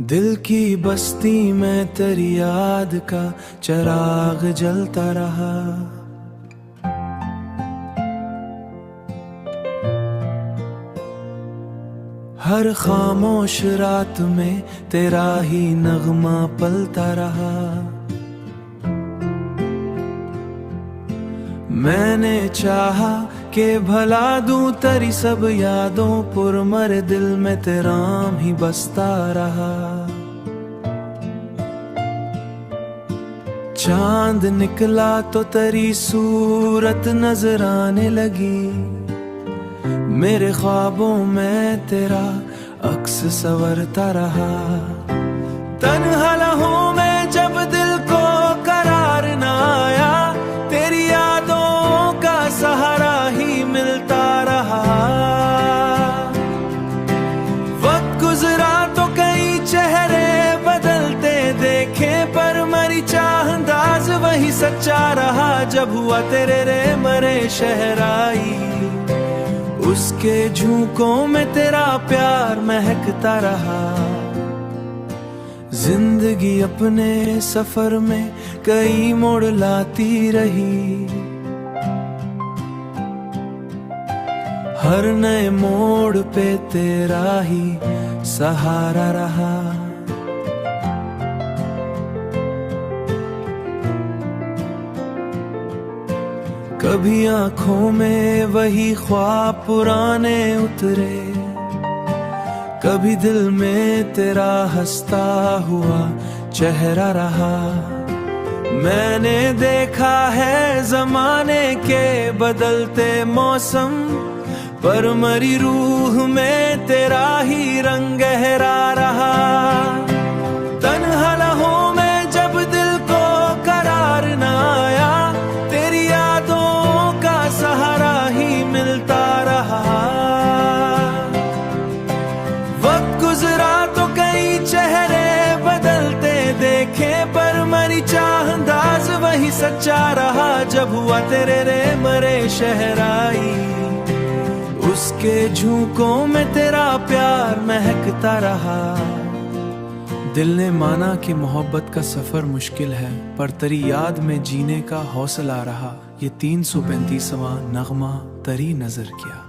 दिल की बस्ती में तेरी याद का चिराग जलता रहा। हर खामोश रात में तेरा ही नगमा पलता रहा। मैंने चाहा कि भला दूं तेरी सब यादों पर, मरे दिल में तेरा नाम ही बसता रहा। चांद निकला तो तेरी सूरत नजर आने लगी। मेरे ख्वाबों में तेरा अक्स संवरता रहा। तन्हा लहूं में जब दिल को करार न आया, तेरी यादों का सहारा ही मिलता रहा। वक्त गुजरा तो कई चेहरे बदलते देखे, पर मरी चाह अंदाज वही सच्चा रहा। जब हुआ तेरे रे मरे शहराई, उसके झोंकों में तेरा प्यार महकता रहा। जिंदगी अपने सफर में कई मोड़ लाती रही। हर नए मोड़ पे तेरा ही सहारा रहा। कभी आंखों में वही ख्वाब पुराने उतरे, कभी दिल में तेरा हंसता हुआ चेहरा रहा। मैंने देखा है जमाने के बदलते मौसम, पर मरी रूह में तेरा ही रंग गहरा रहा। तन्हा लहूं में जब दिल को करार न आया, तेरी यादों का सहारा ही मिलता रहा। वक्त गुजरा तो कई चेहरे बदलते देखे, पर मरी चाह अंदाज वही सच्चा रहा। जब हुआ तेरे रे मरे शहराई, उसके झोंकों में तेरा प्यार महकता रहा। दिल ने माना कि मोहब्बत का सफर मुश्किल है, पर तेरी याद में जीने का हौसला रहा। ये 335वां नगमा तेरी नजर किया।